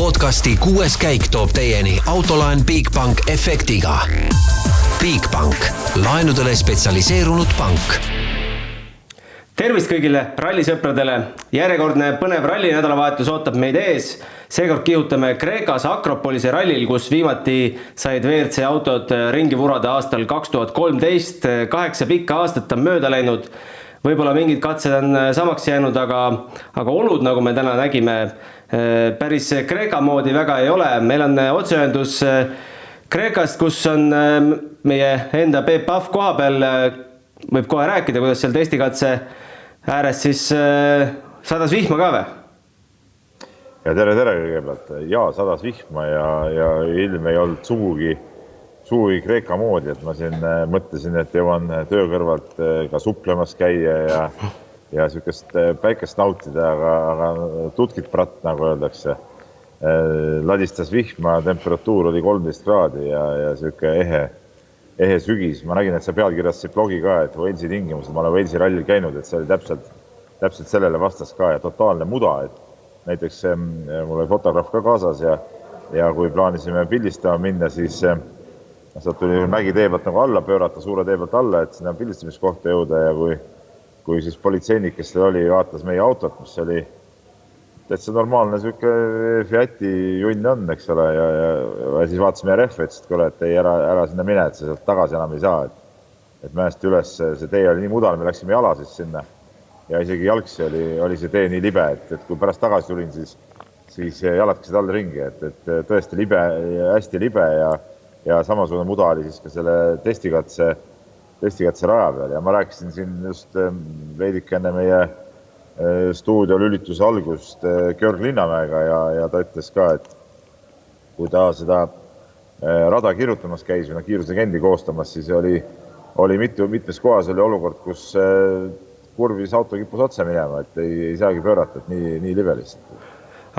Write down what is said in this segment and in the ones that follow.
Podcasti 6. käik toob teieni autolaen Bigbank efektiga. Bigbank, laenudele spetsialiseerunud pank. Tervist kõigile rallisõpradele. Järjekordne põnev ralli nädalavahetus ootab meid ees. Seekord kihutame Kreekas Akropolise rallil, kus viimati said WRC autod ringi vurada aastal 2013. 8 pikka aastat on mööda läinud. Võib-olla mingid katsed on samaks jäänud, aga olud, nagu me täna nägime, päris Kreeka moodi väga ei ole. Meil on otseühendus Kreekast, kus on meie enda Peep Pahv koha peal. Võib kohe rääkida, kuidas seal testikatse ääres siis sadas vihma ka või? Ja tere kõigepealt. Ja sadas vihma ja ilm ei olnud sugugi Kreeka moodi, et ma siin mõtlesin, et jõuan töö kõrvalt ka suplemas käia ja sükest päikest nautida, aga tutkit pratt, nagu öeldakse. Ladistas vihma, temperatuur oli 13 kraadi ja süke ehe sügis. Ma nägin, et sa pealkirjastasid blogi ka, et Walesi tingimused, ma olen Walesi rallil käinud, et see oli täpselt sellele vastas ka ja totaalne muda, et näiteks mul oli fotograaf ka kaasas ja kui plaanisime pildistama minna, siis sealt tuli mägi tee pealt nagu alla pöörata, suure tee pealt alla, et sinna pildistamiskohta jõuda ja kui siis politseinik, kes oli, vaatas meie autot, mis oli täitsa normaalne süke Fiati junn on, eks ole, ja siis vaatas meie rehve, et kuule, et ei ära sinna mine, et sa sealt tagasi enam ei saa, et mäest üles see tee oli nii mudal, me läksime jala siis sinna ja isegi jalgsi oli see tee nii libe, et kui pärast tagasi tulin, siis jalatkasid all ringi, et tõesti libe, hästi libe ja samasugune muda oli siis ka selle testikatse raja peal ja ma rääkisin siin just veidike enne meie stuudio lülituse algust Georg Linnamäega ja ta ütles ka, et kui ta seda rada kirjutamas käis või kiirusegendi koostamas, siis oli mitmes kohas oli olukord, kus kurvis auto kippus otse minema, et ei saagi pöörata, et nii libe lihtsalt.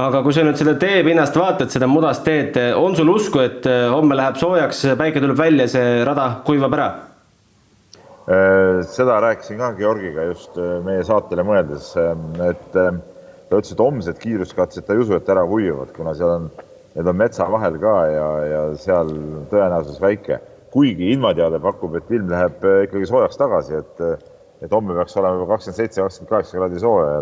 Aga kui sa nüüd seda teepinnast vaatad, seda mudast teed, on sul usku, et homme läheb soojaks, päike tuleb välja, see rada kuivab ära? Seda rääkisin ka Georgiga just meie saatele mõeldes, et ta ütles, et homsed kiiruskatsed ta ei usu, et ära kuivad, kuna need on metsa vahel ka ja seal tõenäosus väike. Kuigi ilmateade pakub, et ilm läheb ikkagi soojaks tagasi, et homme peaks olema 27-28 kraadi sooja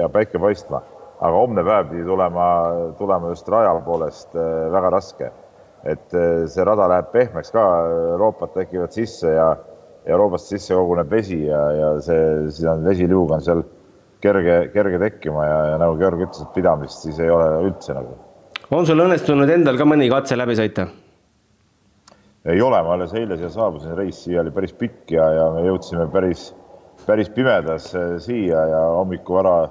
ja päike paistma. Aga homne päev pidi tulema just raja poolest väga raske. Et see rada läheb pehmeks ka, Euroopat tekivad sisse ja Euroopast sisse koguneb vesi ja siis on vesiliug on seal kerge tekkima ja nagu Georg ütles, et pidamist siis ei ole üldse nagu. On sul õnnestunud endal ka mõni katse läbi sõita? Ei ole, ma alles eile siia saabusin, reis siia oli päris pikk ja me jõudsime päris pimedas siia ja hommiku vara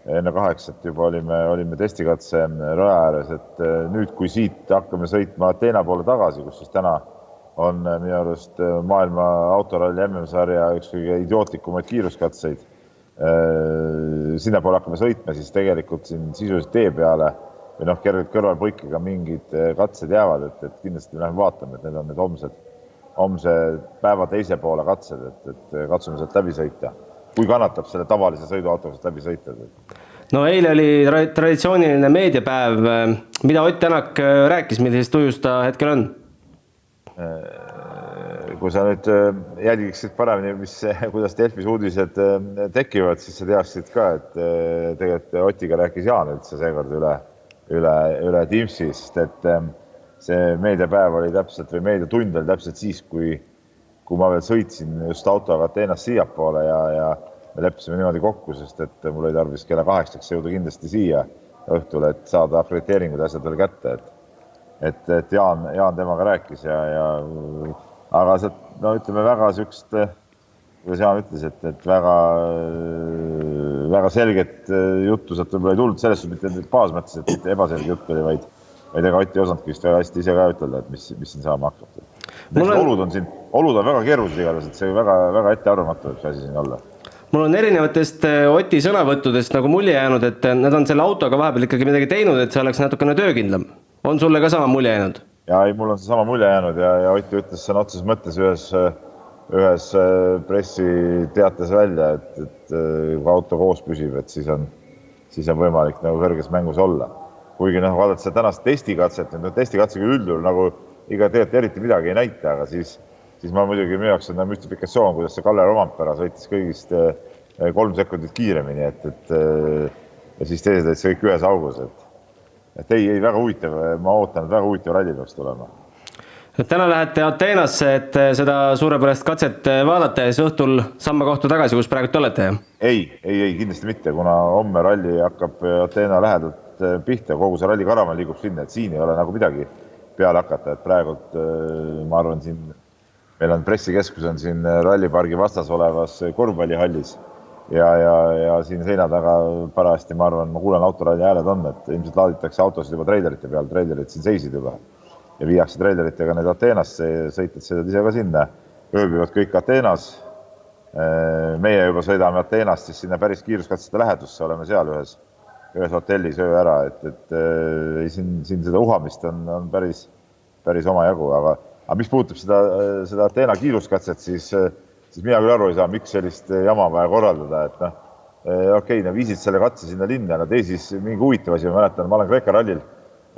enne 8 juba olime testikatse raja ääres, et nüüd kui siit hakkame sõitma Ateena poole tagasi, kus siis täna on minu arust maailma autoralli MM-sarja üks kõige idiootlikumaid kiiruskatseid. Sinna poole hakkame sõitma, siis tegelikult siin sisuliselt tee peale või kergelt kõrvalpõikega mingid katsed jäävad, et kindlasti me läheme vaatame, et need on need homse päeva teise poole katsed, et katsume sealt läbi sõita. Kui kannatab selle tavalise sõiduautoga läbi sõita? No eile oli traditsiooniline meediapäev. Mida Ott Tänak rääkis, millisest tujust ta hetkel on? Kui sa nüüd jälgiksid paremini, kuidas Delfis uudised tekivad, siis sa teaksid ka, et tegelikult Otiga rääkis Jaan üldse seekord üle Teamsist, et see meediapäev oli täpselt või meediatund oli täpselt siis, kui ma veel sõitsin just autoga Ateenast siiapoole ja me leppisime niimoodi kokku, sest et mul oli tarvis kella 8 jõuda kindlasti siia õhtul, et saada akrediteeringud asjad veel kätte, et Jaan temaga rääkis aga ütleme väga sükst, kuidas Jaan ütles, et väga selget juttu sealt võib-olla ei tulnud, sellest mitte baasmõttes, et mitte ebaselge jutt oli, vaid ega Ott ei osanudki just väga hästi ise ka ütelda, et mis siin saama hakkab. Olud on väga keerulised igales, et see väga ettearvamatu võib see asi siin olla. Mul on erinevatest Oti sõnavõttudest nagu mulje jäänud, et nad on selle autoga vahepeal ikkagi midagi teinud, et see oleks natukene töökindlam. On sulle ka sama mulje jäänud? Ja mul on see sama mulje jäänud ja Oti ütles sõna otseses mõttes ühes pressiteates välja, et kui auto koos püsib, et siis on võimalik nagu kõrges mängus olla. kuigi vaadata seda tänast testikatset, testikatsega üldjuhul nagu iga tegelikult eriti midagi ei näita, aga siis ma muidugi minu jaoks on müstifikatsioon, kuidas see Kalle Rompera sõitis kõigist 3 sekundit kiiremini, ja siis teised olid see kõik ühes augus, et ei, väga huvitav, ma ootan, et väga huvitav ralli peaks tulema. Täna lähete Ateenasse, et seda suurepärast katset vaadata ja siis õhtul samma kohta tagasi, kus praegu te olete? Ei, kindlasti mitte, kuna homme ralli hakkab Ateena lähedalt pihta, kogu see ralli karavan liigub sinna, et siin ei ole nagu midagi peale hakata, et praegult ma arvan siin, meil on pressikeskus on siin rallipargi vastas olevas korvpallihallis ja siin seina taga parajasti, ma arvan, ma kuulen autoralli hääled on, et ilmselt laaditakse autosid juba treilerite peal, treilerid siin seisid juba ja viiakse treileritega need Ateenasse, sõitjad sõidavad ise ka sinna, ööbivad kõik Ateenas. Meie juba sõidame Ateenast siis sinna päris kiiruskatsete lähedusse, oleme seal ühes hotellis öö ära, et siin seda uhamist on päris omajagu, aga mis puutub seda Ateena kiiruskatset, siis mina küll aru ei saa, miks sellist jama vaja korraldada, et okei, nad viisid selle katse sinna linna, nad siis mingi huvitav asi, ma mäletan, ma olen Kreeka rallil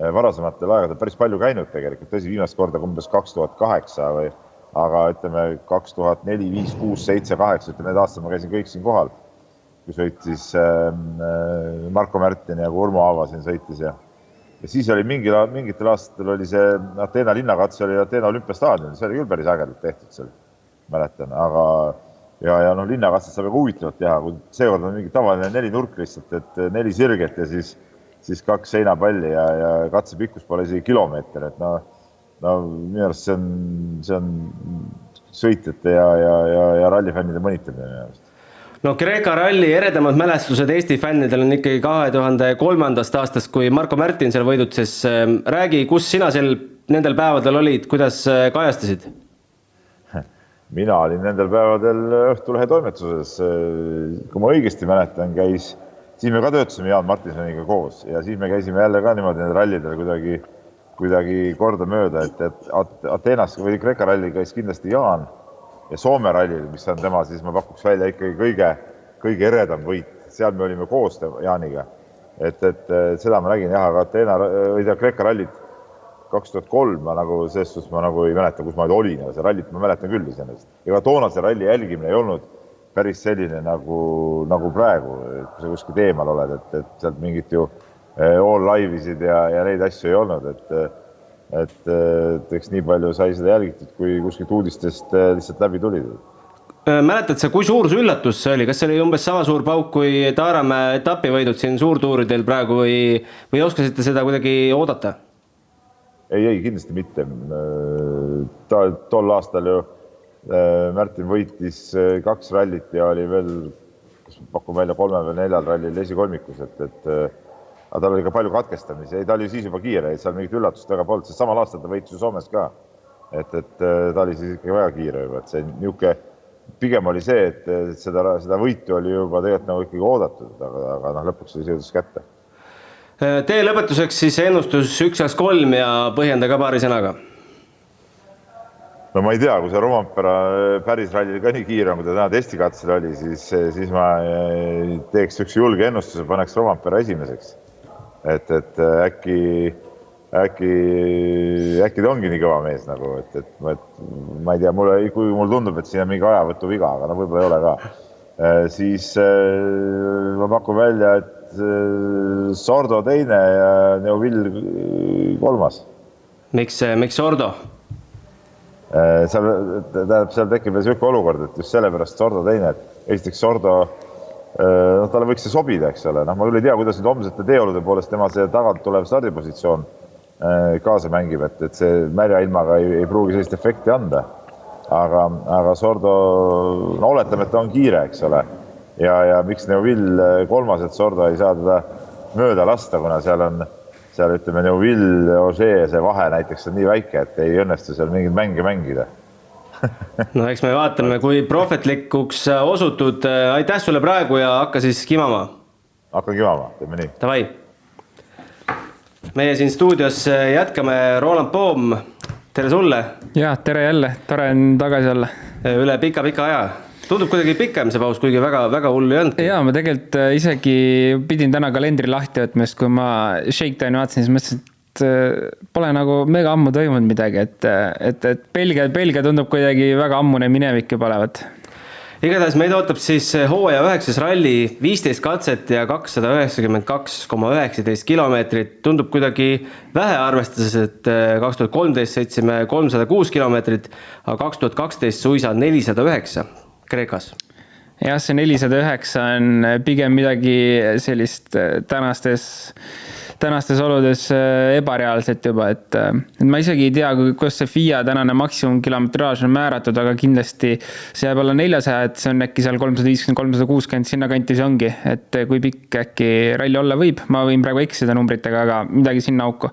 varasematel aegadel päris palju käinud tegelikult, tõsi viimast korda umbes 2008 aga ütleme 2004, 5, 6, 7, 8, ütleme need aastad ma käisin kõik siin kohal, kui sõitis Marko Märtin ja Urmo Aava siin sõitis ja siis oli mingitel aastatel oli see Ateena linnakatse, oli Ateena olümpiastaadion, see oli küll päris ägedalt tehtud seal, mäletan, aga ja linnakatset saab väga huvitavalt teha, kui seekord on mingi tavaline 4 nurk lihtsalt, et 4 sirget ja siis 2 seinapalli ja katse pikkus pole isegi kilomeeter, et minu arust see on sõitjate ja rallifännide mõnitamine minu arust. No Kreeka ralli eredamad mälestused Eesti fännidel on ikkagi 2003. aastast, kui Marko Märtin seal võidutses. Räägi, kus sina nendel päevadel olid, kuidas kajastasid? Mina olin nendel päevadel Õhtulehe toimetuses. Kui ma õigesti mäletan, siis me ka töötasime Jaan Martinsoniga koos ja siis me käisime jälle ka niimoodi need rallidel kuidagi korda mööda, et Ateenas või Kreeka ralli käis kindlasti Jaan ja Soome rallil, mis on tema, siis ma pakuks välja ikkagi kõige eredam võit. Seal me olime koos Jaaniga, et seda ma nägin jah, aga Ateena või Kreeka rallit 2003 ma nagu selles suhtes ma nagu ei mäleta, kus ma olin, aga see rallit ma mäletan küll iseenesest. Ja toona see ralli jälgimine ei olnud päris selline nagu praegu, kui sa kuskil teemal oled, et sealt mingit ju all live'isid ja neid asju ei olnud, et eks nii palju sai seda jälgitud, kui kuskilt uudistest lihtsalt läbi tulid. Mäletad sa, kui suur see üllatus see oli? Kas see oli umbes sama suur pauk kui Taaramäe etapivõidud siin suurtuuridel praegu või oskasite seda kuidagi oodata? Ei, kindlasti mitte. Tol aastal ju Märtin võitis 2 rallit ja oli veel, kas pakun välja 3 või 4 rallil esikolmikus, aga tal oli ka palju katkestamisi. Ta oli siis juba kiire, seal mingit üllatust väga polnud, sest samal aastal ta võitis ju Soomes ka. Et ta oli siis ikkagi väga kiire juba. See niuke, pigem oli see, et seda võitu oli juba tegelikult nagu ikkagi oodatud, aga lõpuks oli jõudis kätte. Tee lõpetuseks siis ennustus 1-3 ja põhjenda ka paari sõnaga. No ma ei tea, kui see Rompera päris rallil ka nii kiire on, kui ta täna testikatsel oli, siis ma teeks üks julge ennustuse, paneks Rompera esimeseks. Et äkki ta ongi nii kõva mees nagu, et ma ei tea, kui mul tundub, et siin on mingi ajavõtu viga, aga võib-olla ei ole ka. Siis ma pakun välja, et Sordo teine ja Neuvill 3. Miks Sordo? Seal tekib veel selline olukord, et just sellepärast Sordo teine, et esiteks Sordo, talle võiks see sobida, eks ole. Ma küll ei tea, kuidas nüüd homsete teeolude poolest tema see tagant tulev stardipositsioon kaasa mängib, et see märja ilmaga ei pruugi sellist efekti anda. Aga Sordo, oletame, et ta on kiire, eks ole. Ja miks Neuvill 3, et Sordo ei saa teda mööda lasta, kuna seal ütleme Neuvill, Ožee, see vahe näiteks on nii väike, et ei õnnestu seal mingid mänge mängida. No eks me vaatame, kui prohvetlikuks osutud. Aitäh sulle praegu ja hakka siis kimama. Hakka kimama, teeme nii. Tavai. Meie siin stuudios jätkame. Roland Poom, tere sulle. Ja, tere jälle. Tore on tagasi olla. Üle pika aja. Tundub kuidagi pikem see paus, kuigi väga hullu ei olnud. Jaa, ma tegelikult isegi pidin täna kalendri lahti võtmist, kui ma Shakedowni vaatasin, siis mõtlesin, et pole nagu mega ammu toimunud midagi, et Belgia tundub kuidagi väga ammune minevik juba olevat. Igatahes meid ootab siis hooaja 9. ralli 15 katset ja 292,19 kilomeetrit. Tundub kuidagi vähe arvestades, et 2013 sõitsime 306 kilomeetrit, aga 2012 suisa 409 Kreekas. Jah, see 409 on pigem midagi sellist tänastes oludes ebareaalset juba, et ma isegi ei tea, kuidas see FIA tänane maksimumkilometraaž on määratud, aga kindlasti see jääb alla 400, et see on äkki seal 350-360 sinna kantis ongi, et kui pikk äkki ralli olla võib, ma võin praegu eksida numbritega, aga midagi sinna auku.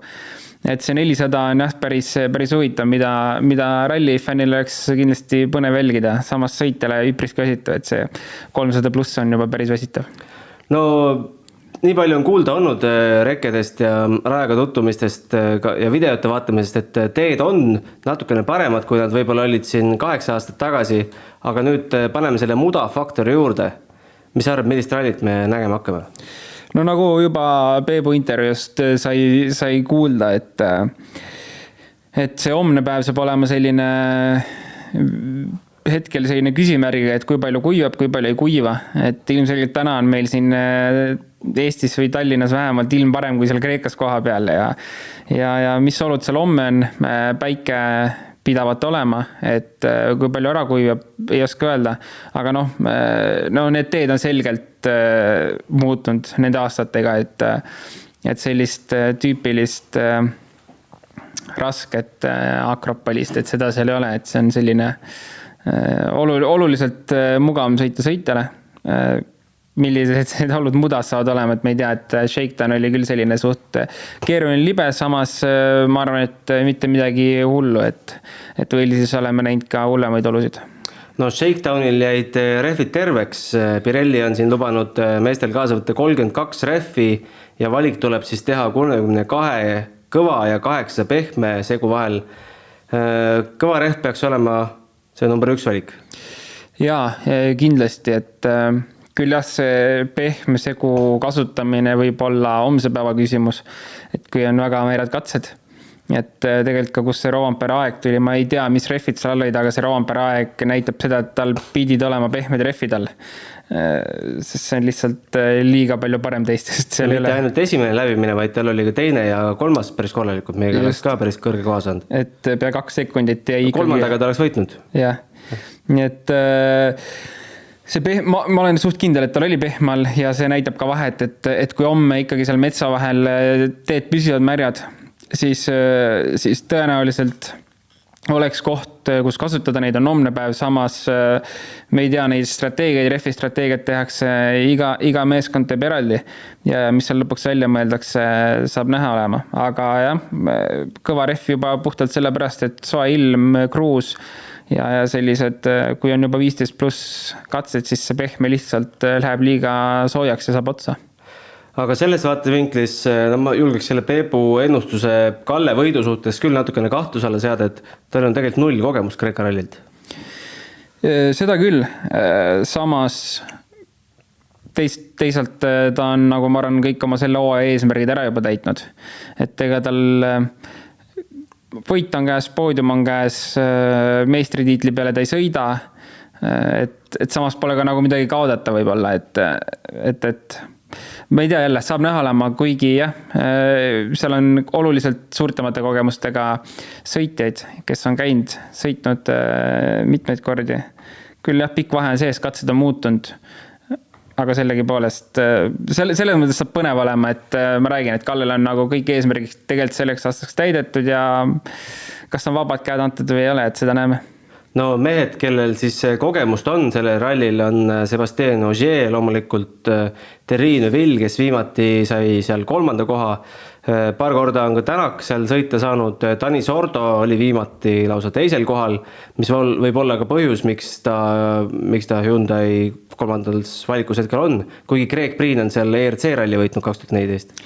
Et see 400 on jah päris huvitav, mida rallifännil oleks kindlasti põnev jälgida, samas sõitjale üpris käsitav, et see 300 pluss on juba päris väsitav. No nii palju on kuulda olnud rekkedest ja rajaga tuttumistest ja videote vaatamisest, et teed on natukene paremad, kui nad võib-olla olid siin 8 aastat tagasi, aga nüüd paneme selle muda faktori juurde. Mis arvab, millist rallit me nägema hakkame? No nagu juba Peebu intervjuust sai kuulda, et see homne päev saab olema selline hetkel selline küsimärgiga, et kui palju kuivab, kui palju ei kuiva. Et ilmselgelt täna on meil siin Eestis või Tallinnas vähemalt ilm parem kui seal Kreekas koha peal ja mis olud seal homme on, päike pidavat olema, et kui palju ära kuivab, ei oska öelda. Aga need teed on selgelt muutunud nende aastatega, et sellist tüüpilist rasket akropolist, et seda seal ei ole, et see on selline oluliselt mugavam sõita sõitjale. Millised need olud mudas saavad olema, et me ei tea, et Shakedown oli küll selline suht keeruline libe, samas ma arvan, et mitte midagi hullu, et võili siis oleme näinud ka hullemaid olusid. No Shakedownil jäid rehvid terveks. Pirelli on siin lubanud meestel kaasa võtta 32 rehvi ja valik tuleb siis teha 32 kõva ja 8 pehme segu vahel. Kõva rehv peaks olema see number 1 valik. Jaa, kindlasti, et küll jah, see pehme segu kasutamine võib olla homse päeva küsimus, et kui on väga meeled katsed, et tegelikult ka kus see Rovanpere aeg tuli, ma ei tea, mis rehvid seal olid, aga see Rovanpere aeg näitab seda, et tal pidid olema pehmed rehvid all, sest see on lihtsalt liiga palju parem teistest. Mitte ainult esimene läbimine, vaid tal oli ka teine ja 3. päris korralikult, meiega oleks ka päris kõrge koha saanud. Et pea 2 sekundit ja ikkagi... 3. ta oleks võitnud. Jah, nii et... ma olen suht kindel, et tal oli pehmal ja see näitab ka vahet, et kui homme ikkagi seal metsa vahel teed püsivad märjad, siis tõenäoliselt oleks koht, kus kasutada neid, on homne päev, samas me ei tea neid strateegiaid, refi strateegiat tehakse, iga meeskond teeb eraldi ja mis seal lõpuks välja mõeldakse, saab näha olema. Aga jah, kõva ref juba puhtalt selle pärast, et soe ilm, kruus ja sellised, kui on juba 15 pluss katsed, siis see pehme lihtsalt läheb liiga soojaks ja saab otsa. Aga selles vaatevinklis ma julgeks selle Peebu ennustuse Kalle võidu suhtes küll natukene kahtusele seada, et tal on tegelikult 0 kogemus Kreeka rallilt. Seda küll. Samas teisalt ta on, nagu ma arvan, kõik oma selle hooaja eesmärgid ära juba täitnud. Et ega tal võit on käes, poodium on käes, meistritiitli peale ta ei sõida, et samas pole ka nagu midagi kaodata võib-olla, et ma ei tea jälle, saab näha olema, kuigi jah, seal on oluliselt suurtemate kogemustega sõitjaid, kes on käinud, sõitnud mitmeid kordi. Küll jah, pikk vahe on sees, katsed on muutunud, aga sellegi poolest, selles mõttes saab põnev olema, et ma räägin, et Kallel on nagu kõik eesmärgiks tegelikult selleks aastaks täidetud ja kas on vabad käed antud või ei ole, et seda näeme. No mehed, kellel siis kogemust on sellel rallil, on Sébastien Ogier, loomulikult Thierry Neuville, kes viimati sai seal 3. koha. Paar korda on ka Tänak seal sõita saanud. Dani Sordo oli viimati lausa 2. kohal, mis võib olla ka põhjus, miks ta Hyundai 3. valikus hetkel on, kuigi Greg Priin on seal ERC ralli võitnud 2014.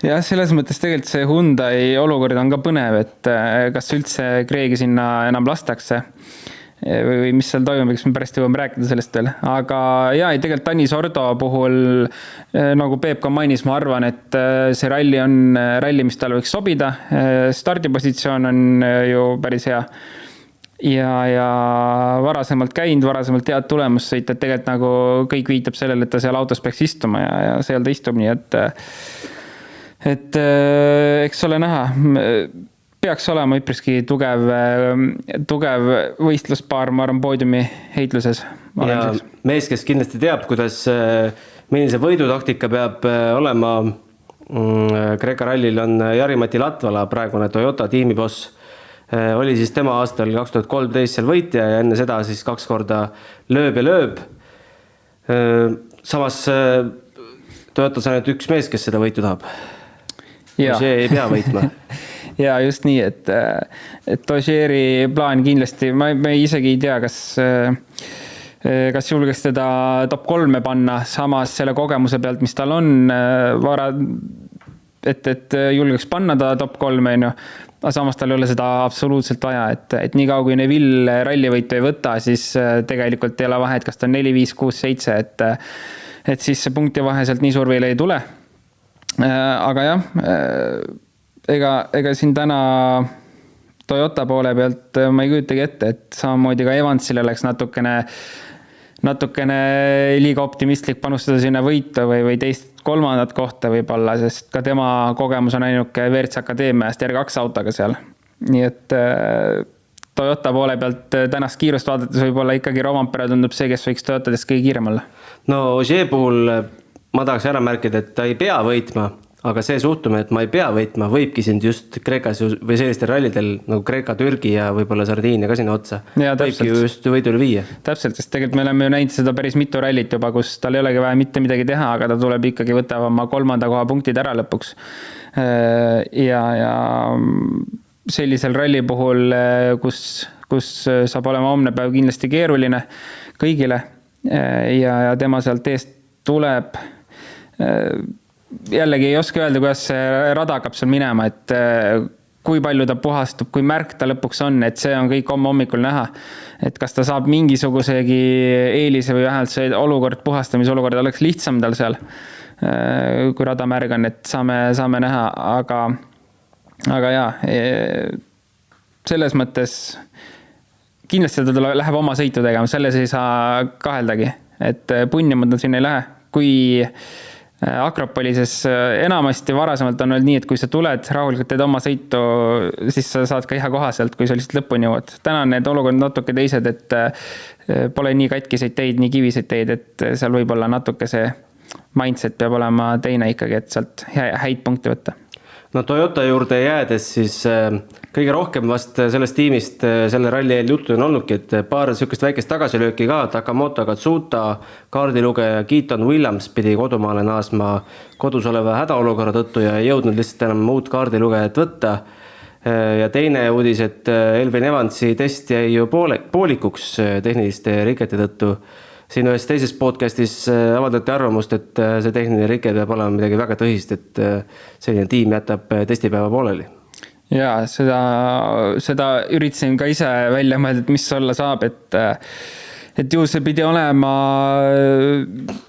Jah, selles mõttes tegelikult see Hyundai olukord on ka põnev, et kas üldse Gregi sinna enam lastakse. või mis seal toimub, eks me pärast jõuame rääkida sellest veel. Aga jaa, tegelikult Tanis Ordo puhul, nagu Peep ka mainis, ma arvan, et see ralli on ralli, mis tal võiks sobida. Stardipositsioon on ju päris hea. Ja varasemalt käinud, varasemalt head tulemust sõita, et tegelikult nagu kõik viitab sellele, et ta seal autos peaks istuma ja seal ta istub, nii et eks ole näha. Peaks olema üpriski tugev võistluspaar, ma arvan, poodiumi heitluses. Ja mees, kes kindlasti teab, kuidas millise võidutaktika peab olema Kreeka rallil on Jari-Mati Latvala, praegune Toyota tiimiboss. Oli siis tema aastal 2013 seal võitja ja enne seda siis 2 korda lööb ja lööb. Samas Toyotas on ainult üks mees, kes seda võitu tahab. See ei pea võitma. Ja just nii, et Ogieri plaan kindlasti, ma isegi ei tea, kas julgeks teda top 3 panna, samas selle kogemuse pealt, mis tal on, et julgeks panna ta top 3, aga samas tal ei ole seda absoluutselt vaja, et nii kaua kui Neville rallivõitu ei võta, siis tegelikult ei ole vahet, kas ta on 4, 5, 6, 7, et siis see punkti vahe sealt nii suur veel ei tule. Aga jah, ega siin täna Toyota poole pealt ma ei kujutagi ette, et samamoodi ka Evansil oleks natukene liiga optimistlik panustada sinna võitu või teist 3. kohta võib-olla, sest ka tema kogemus on ainuke WRC Akadeemiast R2 autoga seal. Nii et Toyota poole pealt tänast kiirust vaadates võib-olla ikkagi Rovanpera tundub see, kes võiks Toyotadest kõige kiirem olla. No Ogier puhul ma tahaks ära märkida, et ta ei pea võitma, aga see suhtumine, et ma ei pea võitma, võibki sind just Kreekas või sellistel rallidel nagu Kreeka, Türgi ja võib-olla Sardiinia ka sinna otsa. Võibki just võidule viia. Täpselt, sest tegelikult me oleme ju näinud seda päris mitu rallit juba, kus tal ei olegi vaja mitte midagi teha, aga ta tuleb ikkagi võtab oma 3. koha punktid ära lõpuks. Ja sellisel ralli puhul, kus saab olema homne päev kindlasti keeruline kõigile ja tema sealt eest tuleb. Jällegi ei oska öelda, kuidas see rada hakkab seal minema, et kui palju ta puhastub, kui märk ta lõpuks on, et see on kõik hommikul näha. Et kas ta saab mingisugusegi eelise või vähemalt see olukord, puhastamisolukord oleks lihtsam tal seal, kui rada märg on, et saame näha, aga jaa, selles mõttes kindlasti ta läheb oma sõitu tegema, selles ei saa kaheldagi, et punnimad nad sinna ei lähe, kui Akropolises enamasti varasemalt on olnud nii, et kui sa tuled rahulikult teed oma sõitu, siis sa saad ka hea koha sealt, kui sa lihtsalt lõpuni jõuad. Täna on need olukorrad natuke teised, et pole nii katkiseid teid, nii kiviseid teid, et seal võib olla natuke see mindset peab olema teine ikkagi, et sealt häid punkte võtta. No Toyota juurde jäädes siis kõige rohkem vast sellest tiimist selle ralli eel juttu on olnudki, et paar sükest väikest tagasilööki ka, Takamoto, Katsuta, kaardilugeja Keaton Williams pidi kodumaale naasma kodus oleva hädaolukorra tõttu ja ei jõudnud lihtsalt enam muud kaardilugejat võtta. Ja teine uudis, et Elvin Evansi test jäi ju poolikuks tehniliste rikete tõttu. Siin ühes teises podcastis avaldati arvamust, et see tehniline rike peab olema midagi väga tõsist, et selline tiim jätab testipäeva pooleli. Ja seda üritasin ka ise välja mõelda, et mis olla saab, et ju see pidi olema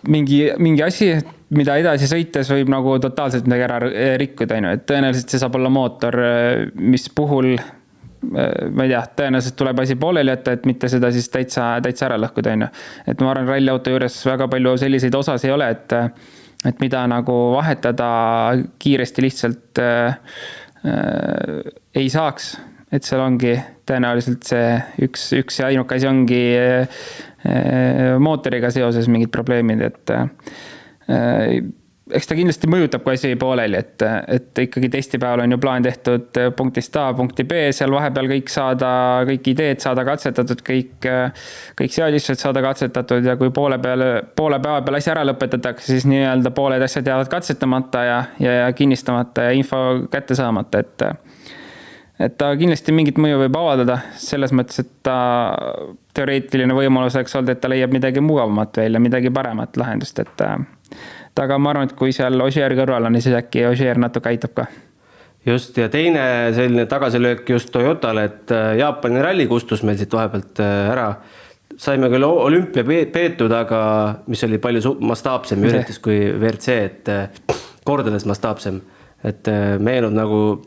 mingi asi, mida edasi sõites võib nagu totaalselt midagi ära rikkuda, et tõenäoliselt see saab olla mootor, mis puhul ma ei tea, tõenäoliselt tuleb asi pooleli jätta, et mitte seda siis täitsa ära lõhkuda. Et ma arvan, ralliauto juures väga palju selliseid osas ei ole, et mida nagu vahetada kiiresti lihtsalt ei saaks. Et seal ongi tõenäoliselt see üks ja ainuke asi ongi mootoriga seoses mingid probleemid, et eks ta kindlasti mõjutab, kui asi pooleli, et ikkagi testipäeval on ju plaan tehtud punktist A, punkti B, seal vahepeal kõik ideed saada katsetatud, kõik seadistused saada katsetatud ja kui poole päeva peal asja ära lõpetatakse, siis nii-öelda pooled asjad jäävad katsetamata ja kinnistamata ja info kätte saamata, et ta kindlasti mingit mõju võib avaldada selles mõttes, et ta teoreetiline võimalus oleks olnud, et ta leiab midagi mugavamat veel ja midagi paremat lahendust, aga ma arvan, et kui seal Ogier kõrval on, siis äkki Ogier natuke aitab ka. Just, ja teine selline tagasilöök just Toyotale, et Jaapani ralli kustus meil siit vahepealt ära. Saime küll olümpia peetud, aga mis oli palju mastaapsem üritus kui WRC, et kordades mastaapsem. Et meenub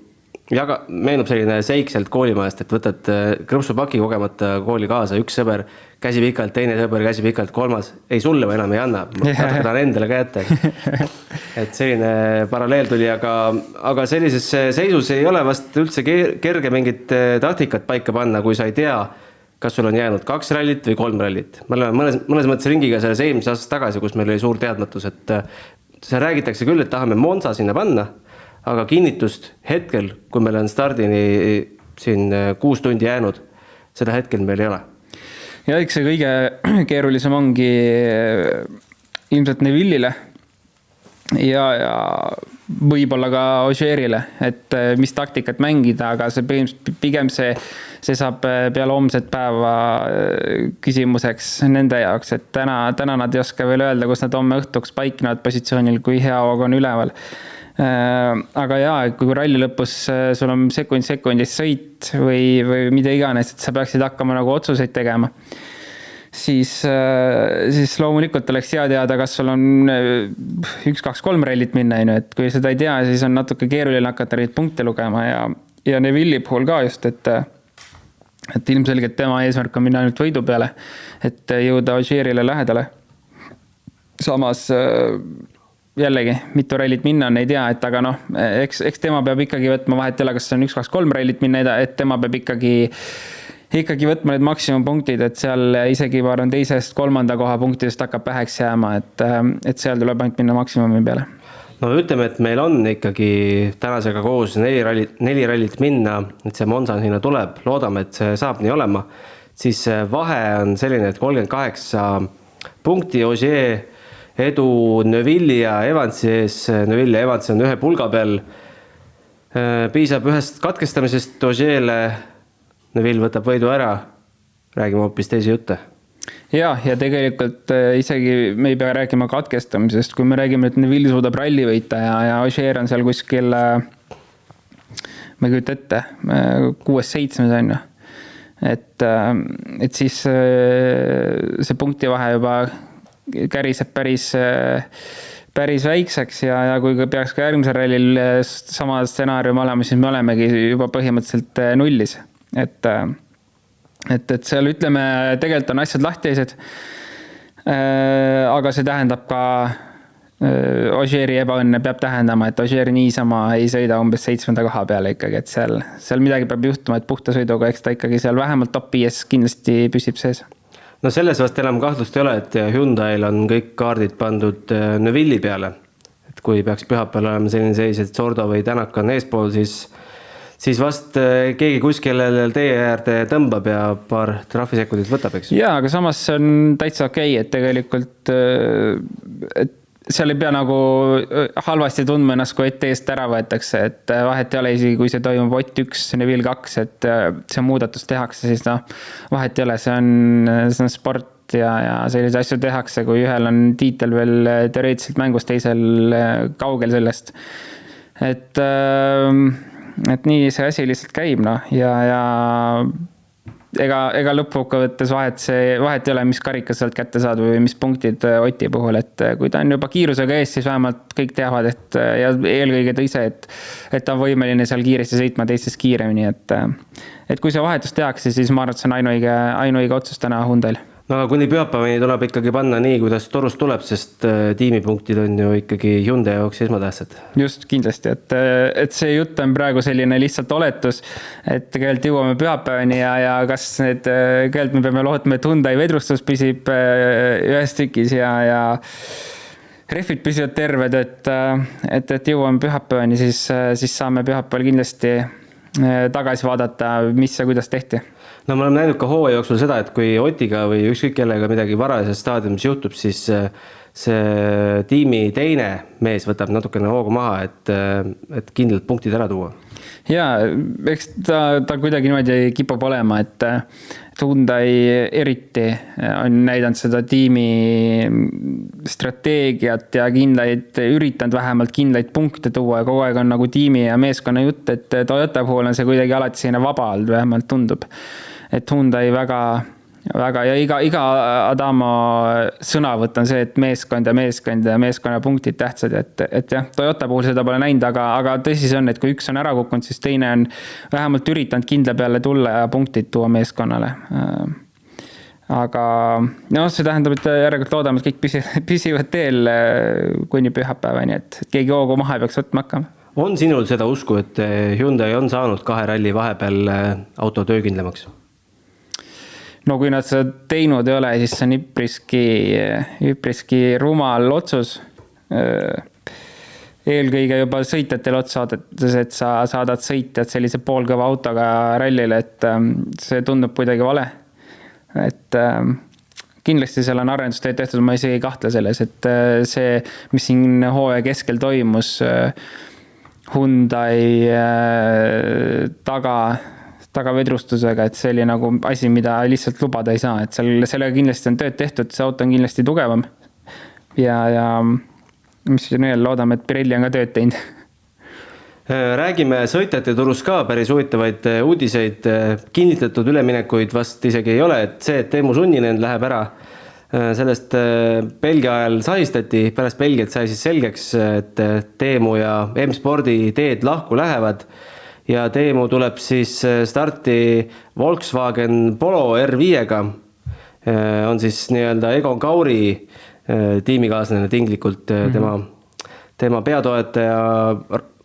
selline seikselt koolimajast, et võtad krõpsupaki kogemata kooli kaasa, üks sõber käsi pikalt, teine sõber käsi pikalt, kolmas ei sulle või enam ei anna, ma tahan endale ka jätta. Et selline paralleel tuli, aga sellises seisus ei ole vast üldse kerge mingit taktikat paika panna, kui sa ei tea, kas sul on jäänud 2 rallit või 3 rallit. Me oleme mõnes mõttes ringiga selles eelmise aastas tagasi, kus meil oli suur teadmatus, et see räägitakse küll, et tahame Monza sinna panna, aga kinnitust hetkel, kui meil on stardini siin 6 tundi jäänud, seda hetkel meil ei ole. Ja eks see kõige keerulisem ongi ilmselt Neville'ile ja võib-olla ka Ogierile, et mis taktikat mängida, aga see pigem see saab peale homset päeva küsimuseks nende jaoks, et täna nad ei oska veel öelda, kus nad homme õhtuks paiknevad positsioonil, kui hea hoog on üleval. Aga kui ralli lõpus sul on sekundist sõit või mida iganes, et sa peaksid hakkama nagu otsuseid tegema, siis loomulikult oleks hea teada, kas sul on 1, 2, 3 rallit minna, et kui seda ei tea, siis on natuke keeruline hakata neid punkte lugema ja Neville'i puhul ka just, et ilmselgelt tema eesmärk on minna ainult võidu peale, et jõuda Ogierile lähedale. Samas jällegi, mitu rallit minna on, ei tea, et aga eks tema peab ikkagi võtma vahet jälle, kas on 1, 2, 3 rallit minna, et tema peab ikkagi võtma need maksimumpunktid, et seal isegi varan teisest 3. koha punktidest hakkab väheks jääma, et seal tuleb ainult minna maksimumi peale. No ütleme, et meil on ikkagi tänasega koos 4 rallit minna, et see Monza sinna tuleb, loodame, et see saab nii olema, siis vahe on selline, et 38 punkti Ogier edu Neville'i ja Evansi ees. Neville ja Evans on 1 pulga peal. Piisab ühest katkestamisest Ogier'le. Neville võtab võidu ära. Räägime hoopis teisi jutte. Ja tegelikult isegi me ei pea rääkima katkestamisest, kui me räägime, et Neville suudab ralli võita ja Ogier on seal kuskil, ma ei kujuta ette, 6-7 on ju. Et siis see punktivahe juba käriseb päris väikseks ja kui peaks ka järgmisel rallil sama stsenaarium olema, siis me olemegi juba põhimõtteliselt nullis. Et seal ütleme, tegelikult on asjad lahtiaised, aga see tähendab ka Ogieri ebaõnne peab tähendama, et Ogier niisama ei sõida umbes 7. koha peale ikkagi, et seal midagi peab juhtuma, et puhta sõiduga, eks ta ikkagi seal vähemalt top 5 kindlasti püsib sees. No selles vast enam kahtlust ei ole, et Hyundai'l on kõik kaardid pandud Neville'i peale. Et kui peaks pühapäeval olema selline seis, et Sordo või Tänak on eespool, siis vast keegi kuskil teie äärde tõmbab ja paar trahvisekundit võtab, eks? Jaa, aga samas see on täitsa okei, et tegelikult et seal ei pea nagu halvasti tundma ennast, kui ette eest ära võetakse, et vahet ei ole isegi, kui see toimub Ott 1, Neville 2, et see muudatus tehakse, siis vahet ei ole, see on sport ja selliseid asju tehakse, kui ühel on tiitel veel teoreetiliselt mängus, teisel kaugel sellest. Et nii see asi lihtsalt käib, ja ega lõppkokkuvõttes vahet ei ole, mis karikas sealt kätte saad või mis punktid Oti puhul, et kui ta on juba kiirusega ees, siis vähemalt kõik teavad, ja eelkõige ta ise, et ta on võimeline seal kiiresti sõitma teistest kiiremini, et kui see vahetus tehakse, siis ma arvan, et see on ainuõige otsus täna Hyundai'l. No kuni pühapäevani tuleb ikkagi panna nii, kuidas torust tuleb, sest tiimipunktid on ju ikkagi Hyundai jaoks esmatähtsad. Just kindlasti, et see jutt on praegu selline lihtsalt oletus, et tegelikult jõuame pühapäevani ja kas tegelikult me peame lootma, et Hyundai vedrustus püsib ühes tükis ja rehvid püsivad terved, et jõuame pühapäevani, siis saame pühapäeval kindlasti tagasi vaadata, mis ja kuidas tehti. No me oleme näinud ka hooaja jooksul seda, et kui Otiga või ükskõik kellega midagi varajases staadiumis juhtub, siis see tiimi teine mees võtab natukene hoogu maha, et kindlalt punktid ära tuua. Ja eks ta kuidagi niimoodi kipub olema, et Hyundai eriti on näidanud seda tiimi strateegiat ja üritanud vähemalt kindlaid punkte tuua ja kogu aeg on nagu tiimi ja meeskonna jutt, et Toyota puhul on see kuidagi alati selline vaba olnud, vähemalt tundub. Et Hyundai väga ja iga Adamo sõnavõtt on see, et meeskond ja meeskonna punktid tähtsad, et jah, Toyota puhul seda pole näinud, aga tõsi see on, et kui üks on ära kukkunud, siis teine on vähemalt üritanud kindla peale tulla ja punktid tuua meeskonnale. Aga see tähendab, et järelikult loodame, et kõik püsivad teel kuni pühapäevani, et keegi hoogu maha ei peaks võtma hakkama. On sinul seda usku, et Hyundai on saanud 2 ralli vahepeal auto töökindlamaks? No kui nad seda teinud ei ole, siis see on üpriski rumal otsus. Eelkõige juba sõitjatel otsaadates, et sa saadad sõitjad sellise poolkõva autoga rallile, et see tundub kuidagi vale. Et kindlasti seal on arendustööd tehtud, ma isegi ei kahtle selles, et see, mis siin hooaja keskel toimus Hyundai tagavedrustusega, et see oli nagu asi, mida lihtsalt lubada ei saa, et sellega kindlasti on tööd tehtud, see auto on kindlasti tugevam ja mis siin veel, loodame, et Pirelli on ka tööd teinud. Räägime sõitjate turus ka päris huvitavaid uudiseid, kinnitatud üleminekuid vast isegi ei ole, et see, et Teemu Sunninen läheb ära, sellest Belgia ajal sahistati, pärast Belgiat sai siis selgeks, et Teemu ja M-spordi teed lahku lähevad ja Teemu tuleb siis starti Volkswagen Polo R5-ga, on siis nii-öelda Egon Kauri tiimikaaslane tinglikult, tema peatoetaja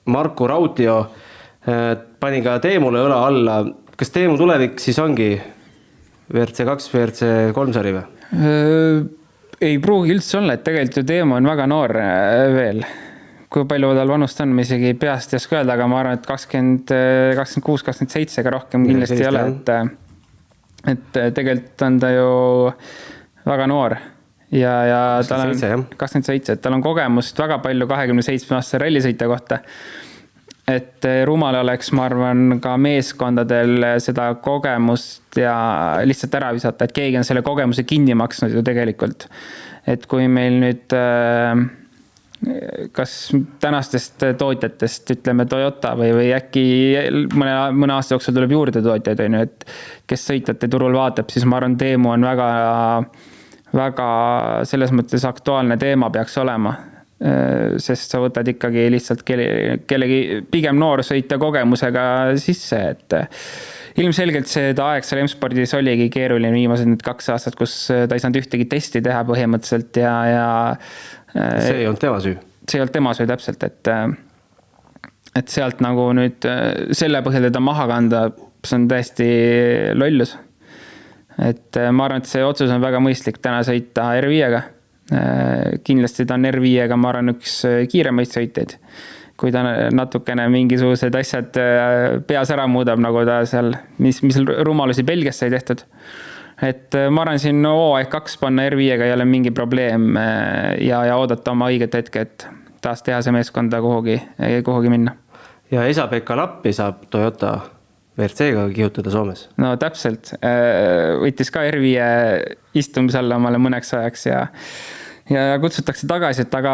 Marku Rautio pani ka Teemule õla alla. Kas Teemu tulevik siis ongi WRC2, WRC3 sari või? Ei pruugi üldse olla, et tegelikult ju Teemu on väga noor veel. Kui palju tal vanust on, me isegi peast ei oska öelda, aga ma arvan, et 26, 27 ka rohkem kindlasti ei ole, et tegelikult on ta ju väga noor ja tal on 27, et tal on kogemust väga palju 27-aastase rallisõitja kohta. Et rumal oleks, ma arvan, ka meeskondadel seda kogemust ja lihtsalt ära visata, et keegi on selle kogemuse kinni maksnud ju tegelikult. Et kui meil nüüd kas tänastest tootjatest, ütleme Toyota või äkki mõne aasta jooksul tuleb juurde tootjaid, et kes sõitjate turul vaatab, siis ma arvan, Teemu on väga selles mõttes aktuaalne teema peaks olema, sest sa võtad ikkagi lihtsalt kellegi pigem noorsõitja kogemusega sisse, et ilmselgelt see aeg seal M-spordis oligi keeruline viimased 2 aastat, kus ta ei saanud ühtegi testi teha põhimõtteliselt ja see ei olnud tema süü. See ei olnud tema süü täpselt, et sealt nagu nüüd selle põhjal teda maha kanda, see on täiesti lollus. Et ma arvan, et see otsus on väga mõistlik täna sõita R5-ga. Kindlasti ta on R5-ga, ma arvan, üks kiiremaid sõiteid. Kui ta natukene mingisugused asjad peas ära muudab, nagu ta seal, mis rumalusi Belgias sai tehtud. Et ma arvan, siin OE2 panna R5-ga ei ole mingi probleem ja oodata oma õiget hetke, et taas teha see meeskonda kuhugi minna. Ja Esa-Pekka Lappi saab Toyota WRC-ga kihutada Soomes. No täpselt, võttis ka R5 istumise alla omale mõneks ajaks ja kutsutakse tagasi, et aga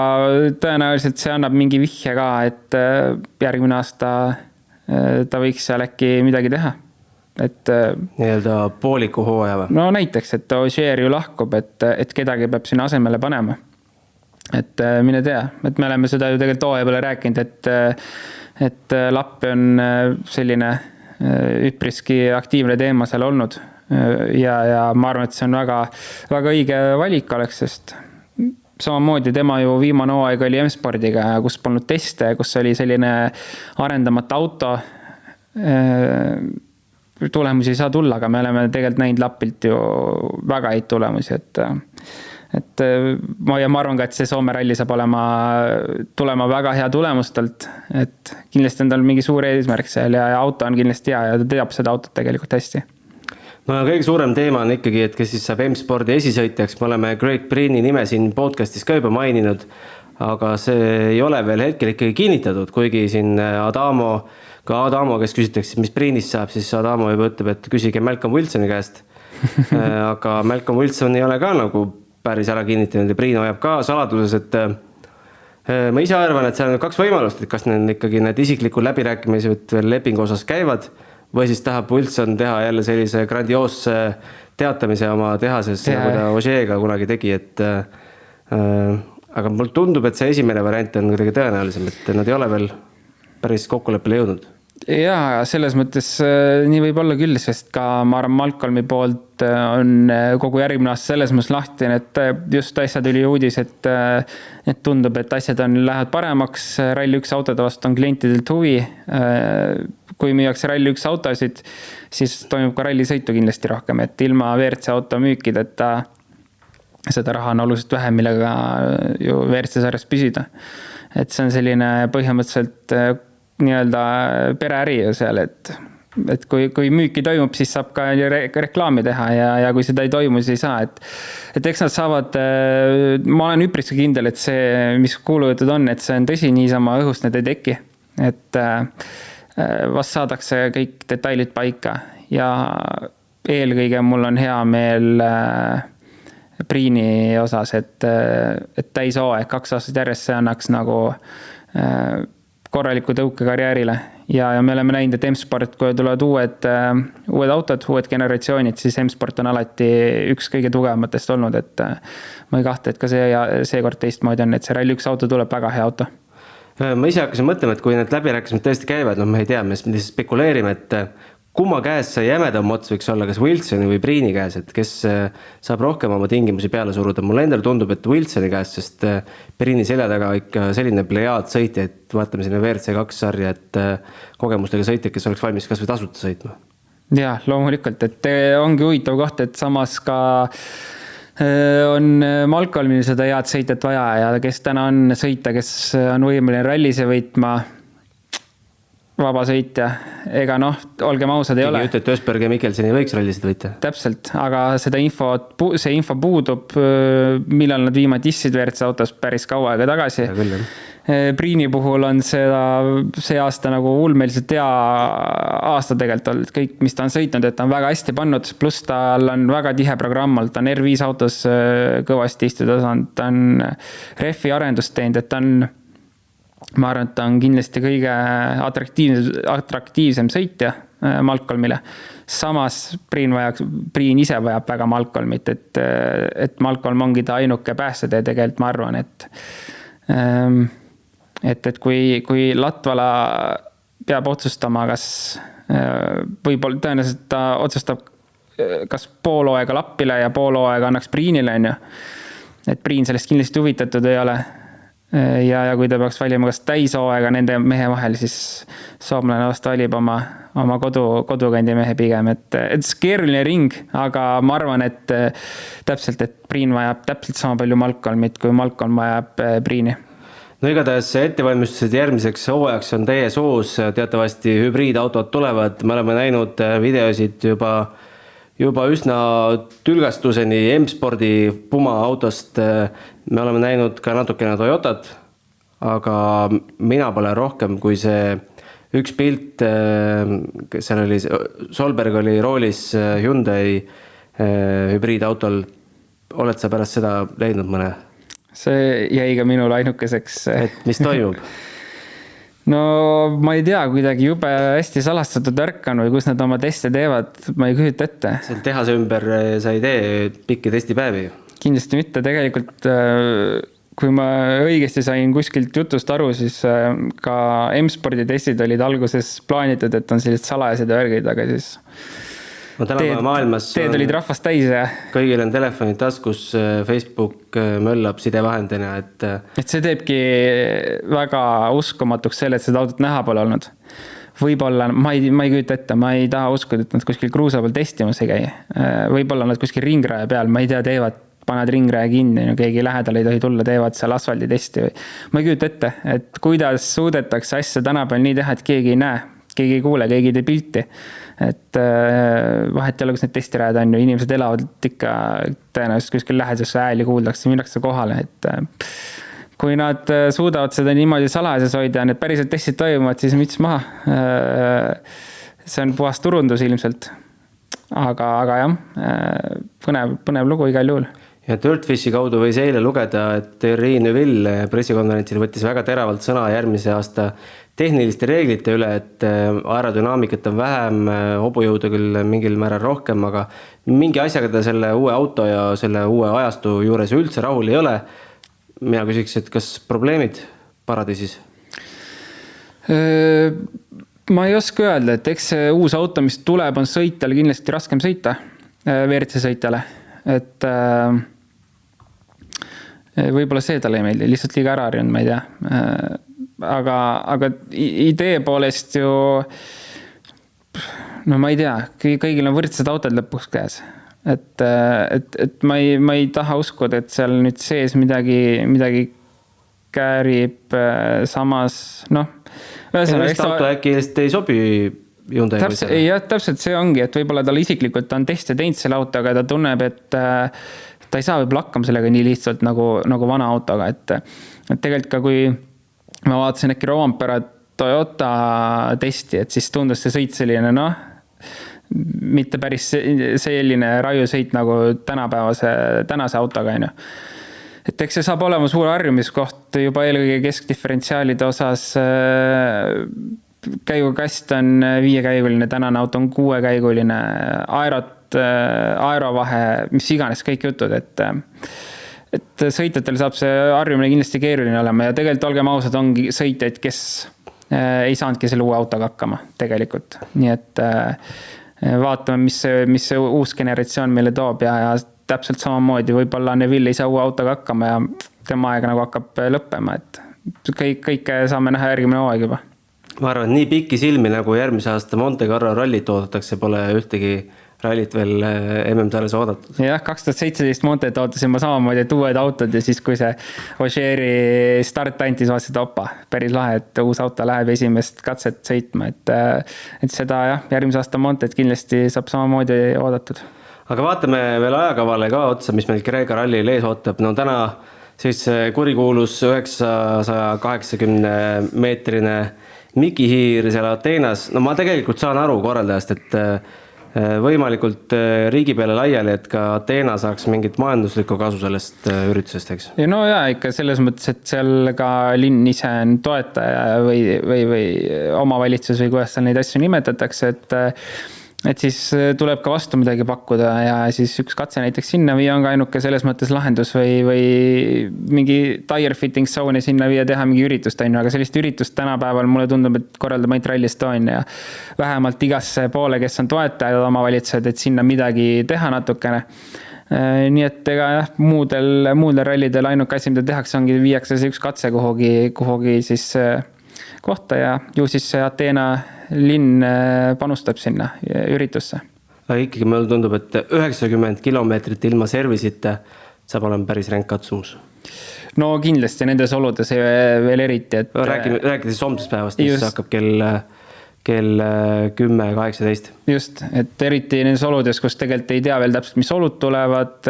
tõenäoliselt see annab mingi vihje ka, et järgmine aasta ta võiks seal äkki midagi teha. Et nii-öelda pooliku hooaja või? No näiteks, et Ogier ju lahkub, et kedagi peab sinna asemele panema. Et mine tea, et me oleme seda ju tegelikult hooaja peale rääkinud, et Lappi on selline üpriski aktiivne teema seal olnud ja ma arvan, et see on väga, väga õige valik oleks, sest samamoodi tema ju viimane hooaeg oli M-spordiga, kus polnud teste, kus oli selline arendamata auto, tulemusi ei saa tulla, aga me oleme tegelikult näinud Lapilt ju väga häid tulemusi, et ma arvan ka, et see Soome ralli saab tulema väga hea tulemustelt, et kindlasti on tal mingi suur eesmärk seal ja auto on kindlasti hea ja ta teab seda autot tegelikult hästi. No kõige suurem teema on ikkagi, et kes siis saab M-spordi esisõitjaks, me oleme Greg Brini nime siin podcastis ka juba maininud, aga see ei ole veel hetkel ikkagi kinnitatud, kuigi siin Adamo, kes küsitakse, mis Priinist saab, siis Adamo juba ütleb, et küsige Malcolm Wilsoni käest. Aga Malcolm Wilson ei ole ka nagu päris ära kinnitanud ja Priin hoiab ka saladuses, et ma ise arvan, et seal on 2 võimalust, et kas need ikkagi need isiklikud läbirääkimised veel lepingu osas käivad või siis tahab Wilson teha jälle sellise grandioosse teatamise oma tehases, nagu ta Ožeega kunagi tegi, et aga mul tundub, et see esimene variant on kuidagi tõenäolisem, et nad ei ole veel päris kokkuleppele jõudnud. Jaa, selles mõttes nii võib olla küll, sest ka ma arvan Malcolmi poolt on kogu järgmine aasta selles mõttes lahti, et just äsja tuli uudis, et tundub, et asjad lähevad paremaks, Rally 1 autode vastu on klientidelt huvi. Kui müüakse Rally 1 autosid, siis toimub ka rallisõitu kindlasti rohkem, et ilma WRC auto müükideta seda raha on oluliselt vähem, millega ju WRC sarjas püsida. Et see on selline põhimõtteliselt nii-öelda pereäri ju seal, et kui müüki toimub, siis saab ka reklaami teha ja kui seda ei toimu, siis ei saa. Et eks nad saavad, ma olen üpriski kindel, et see, mis kuulujutud on, et see on tõsi, niisama õhust need ei teki. Et vast saadakse kõik detailid paika ja eelkõige mul on hea meel Priini osas, et täishooaeg 2 aastat järjest see annaks nagu korraliku tõuke karjäärile ja me oleme näinud, et M-Sport, kui tulevad uued autod, uued generatsioonid, siis M-Sport on alati üks kõige tugevamatest olnud, et ma ei kahte, et ka seekord teistmoodi on, et see Rally 1 auto tuleb väga hea auto. Ma ise hakkasin mõtlema, et kui need läbirääkimised tõesti käivad, me ei tea, me spekuleerime, et kumma käes see jämedam ots võiks olla, kas Wilsoni või Priini käes, et kes saab rohkem oma tingimusi peale suruda. Mulle endale tundub, et Wilsoni käes, sest Priini selja taga ikka selline plejaad sõitja, et vaatame sinna WRC2 sarja, et kogemustega sõitja, kes oleks valmis kas või tasuta sõitma. Jaa, loomulikult, et ongi huvitav koht, et samas ka on Malcolmil seda head sõitjat vaja ja kes täna on sõita, kes on võimeline rallise võitma, vaba sõitja, ega olgem ausad ei ole. Ütled, et Ösberg ja Mikkelseni võiks rallisid võita. Täpselt, aga see info puudub, millal nad viimati issid WRC autos päris kaua aega tagasi. Priini puhul on see aasta nagu ulmeliselt hea aasta tegelikult olnud, kõik, mis ta on sõitnud, et ta on väga hästi pannud, pluss tal on väga tihe programm olnud, ta on R5 autos kõvasti istuda saanud, ta on refi arendust teinud, et ta on ma arvan, et ta on kindlasti kõige atraktiivsem sõitja Malcolmile. Samas Priin ise vajab väga Malcolmit, et Malcolm ongi ta ainuke päästede tegelikult ma arvan, et kui Latvala peab otsustama, kas võib-olla tõenäoliselt ta otsustab kas pool hooaega Lappile ja pool hooaega annaks Priinile, et Priin sellest kindlasti huvitatud ei ole. Ja kui ta peaks valima kas täishooaega nende mehe vahel, siis soomlane vast valib oma kodukandi mehe pigem. Et see keeruline ring, aga ma arvan, et täpselt, et Priin vajab täpselt sama palju Malcolmit, kui Malcolm vajab Priini. No igatahes ettevalmistused järgmiseks hooajaks on teie soos, teatavasti hübriidautod tulevad, me oleme näinud videosid juba üsna tülgastuseni M-Spordi Puma autost. Me oleme näinud ka natukene Toyotat, aga mina pole rohkem kui see üks pilt, seal oli, Solberg oli roolis Hyundai hübriidautol. Oled sa pärast seda leidnud mõne? See jäi ka minul ainukeseks. Et mis toimub? No ma ei tea, kuidagi jube hästi salastatud värk on või kus nad oma teste teevad, ma ei kujuta ette. Seal tehase ümber sa ei tee pikki testipäevi? Kindlasti mitte, tegelikult kui ma õigesti sain kuskilt jutust aru, siis ka M-Spordi testid olid alguses plaanitud, et on sellised salajased värgid, aga siis teed olid rahvast täis. Kõigil on telefonid taskus, Facebook möllab sidevahendina. Et see teebki väga uskumatuks selle, et seda autot näha pole olnud. Võib-olla, ma ei kujuta ette, ma ei taha uskuda, et nad kuskil kruusa peal testimas ei käi. Võib-olla nad kuskil ringraja peal, ma ei tea, paned ringraja kinni, keegi lähedal ei tohi tulla, teevad seal asfaldi testi. Ma ei kujuta ette, et kuidas suudetakse asja tänapäeval nii teha, et keegi ei näe, keegi ei kuule, keegi ei tee pilti. Et vahet ei ole, kus need testirajad on ju, inimesed elavad ikka tõenäoliselt kuskil lähedus hääli kuuldakse, minnakse kohale, et kui nad suudavad seda niimoodi salajas hoida ja need päriselt testid toimuvad, siis müts maha. See on puhas turundus ilmselt. Aga jah, põnev lugu igal juhul. Ja Dirtfishi kaudu võis eile lugeda, et Thierry Neuville pressikonverentsil võttis väga teravalt sõna järgmise aasta tehniliste reeglite üle, et aerodünaamikat on vähem, hobujõudu küll mingil määral rohkem, aga mingi asjaga ta selle uue auto ja selle uue ajastu juures üldse rahul ei ole. Mina küsiks, et kas probleemid paradiisis? Ma ei oska öelda, et eks see uus auto, mis tuleb, on sõitjale kindlasti raskem sõita, WRC sõitjale. Et võib-olla see talle ei meeldi, lihtsalt liiga ära harjunud, ma ei tea. Aga idee poolest ju, no ma ei tea, kõigil on võrdsed autod lõpuks käes. Et ma ei taha uskuda, et seal nüüd sees midagi käärib samas, noh. Ennast auto äkki ei sobi Hyundai. Täpselt see ongi, et võib-olla tal isiklikult on teste teinud selle autoga ja ta tunneb, et ta ei saa võib-olla hakkama sellega nii lihtsalt nagu vana autoga. Et tegelikult ka kui ma vaatasin äkki Rovanpera Toyota testi, et siis tundus see sõit selline, mitte päris selline raiusõit nagu tänase autoga. Et eks see saab olema suur harjumiskoht juba eelkõige keskdiferentsiaalide osas. Käigukast on 5-käiguline, tänane auto on 6-käiguline, aerovahe, mis iganes, kõik jutud, et sõitjatel saab see harjumine kindlasti keeruline olema ja tegelikult olgem ausad, ongi sõitjaid, kes ei saanudki selle uue autoga hakkama tegelikult. Nii et vaatame, mis see uus generatsioon meile toob ja täpselt samamoodi võib-olla Neville ei saa uue autoga hakkama ja tema aega nagu hakkab lõppema, et kõike saame näha järgmine hooaeg juba. Ma arvan, et nii pikki silmi nagu järgmise aasta Monte Carlo rallit oodatakse, pole ühtegi rallit veel MM-sarjas oodatud. Jah, 2017 Montet ootasin ma samamoodi, et uued autod ja siis kui see Ogieri start antis vastu opa, päris lahe, et uus auto läheb esimest katset sõitma, et seda jah, järgmise aasta Montet kindlasti saab samamoodi oodatud. Aga vaatame veel ajakavale ka otsa, mis meil Kreeka rallil ees ootab. No täna siis kurikuulus 980 meetrine Mikihiir seal Ateenas. No ma tegelikult saan aru korraldajast, et võimalikult riigi peale laiali, et ka Ateena saaks mingit majanduslikku kasu sellest üritusest, eks? Ja no jaa, ikka selles mõttes, et seal ka linn ise on toetaja või omavalitsus või kuidas seal neid asju nimetatakse, et siis tuleb ka vastu midagi pakkuda ja siis üks katse näiteks sinna viia on ka ainuke selles mõttes lahendus või mingi tire fitting zone sinna viia teha mingi üritust, aga sellist üritust tänapäeval mulle tundub, et korraldab ainult Rally Estonia ja vähemalt igasse poole, kes on toetajad omavalitsused, et sinna midagi teha natukene. Nii et ega jah, muudel rallidel ainuke asi, mida tehakse, ongi viiakse see üks katse kuhugi siis kohta ja ju siis see Ateena linn panustab sinna üritusse. Aga ikkagi mulle tundub, et 90 kilomeetrit ilma servisita saab olema päris ränk katsumus. No kindlasti nendes oludes veel eriti. Rääkides homsest päevast, mis hakkab kell 10-18. Just, et eriti nendes oludes, kus tegelikult ei tea veel täpselt, mis olud tulevad,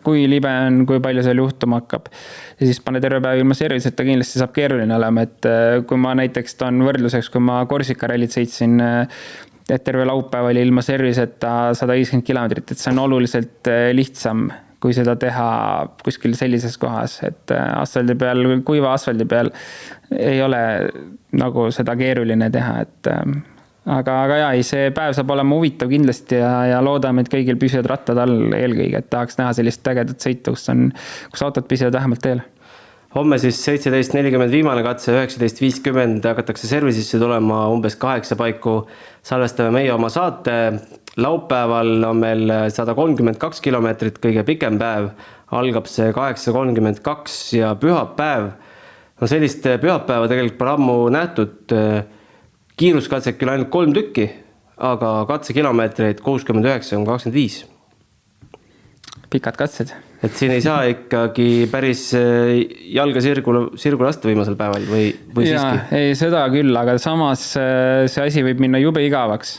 kui libe on, kui palju seal juhtuma hakkab. Ja siis pane terve päev ilma serviseta kindlasti saab keeruline olema, et kui ma näiteks toon võrdluseks, kui ma Korsika rallit sõitsin, et terve laupäev oli ilma serviseta 150 kilomeetrit, et see on oluliselt lihtsam, kui seda teha kuskil sellises kohas, et asfaldi peal, kuiva asfaldi peal ei ole nagu seda keeruline teha, et aga jah, see päev saab olema huvitav kindlasti ja loodame, et kõigil püsivad rattad all eelkõige, et tahaks näha sellist ägedat sõitu, kus autod püsivad vähemalt teel. Homme siis 17.40 viimane katse, 19.50 hakatakse servisisse tulema umbes 8 paiku. Salvestame meie oma saate. Laupäeval on meil 132 kilomeetrit, kõige pikem päev. Algab see 8.32 ja pühapäev. No sellist pühapäeva tegelikult pole ammu nähtud. Kiiruskatset küll ainult 3 tükki, aga katsekilomeetreid 69 on 25. Pikad katsed. Et siin ei saa ikkagi päris jalga sirgu lasta viimasel päeval või siiski? Ei, seda küll, aga samas see asi võib minna jube igavaks.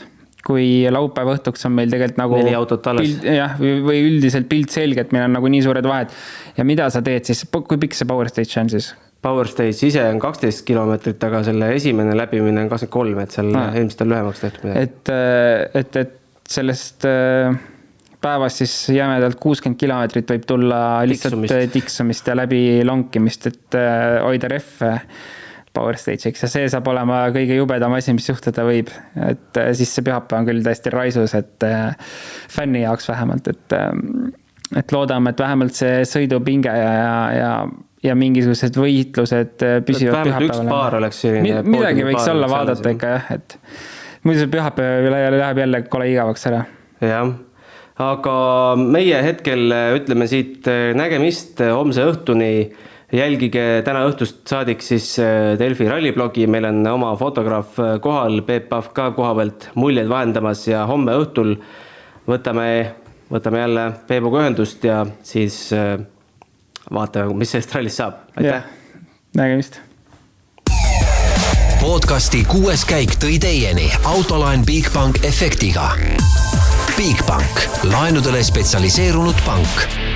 Kui laupäeva õhtuks on meil tegelikult nagu 4 autot alles. Või üldiselt pilt selge, et meil on nagu nii suured vahed. Ja mida sa teed siis, kui pikk see power stage on siis? Power Stage ise on 12 kilomeetrit, aga selle esimene läbimine on 23, et seal ilmselt on lühemaks tehtud midagi. Et sellest päevast siis jämedalt 60 kilomeetrit võib tulla lihtsalt tiksumist ja läbi lonkimist, et hoida rehve Power Stage'iks ja see saab olema kõige jubedam asi, mis juhtuda võib. Et siis see pühapäev on küll täiesti raisus, et fänni jaoks vähemalt, et loodame, et vähemalt see sõidupinge ja mingisugused võitlused püsivad pühapäeval. Vähemalt üks paar oleks selline. Midagi võiks olla vaadata ikka jah, et muidu see pühapäev läheb jälle kole igavaks ära. Jah, aga meie hetkel ütleme siit nägemist homse õhtuni. Jälgige täna õhtust saadik siis Delfi ralliblogi, meil on oma fotograaf kohal, Peep Pahv ka koha pealt muljeid vahendamas ja homme õhtul võtame jälle Peebuga ühendust ja siis vaatame, mis sellest rallist saab. Aitäh! Nägemist! Podcasti 6. käik tõi teieni Autoline Bigbank efektiga. Bigbank, laenudele spetsialiseerunud pank.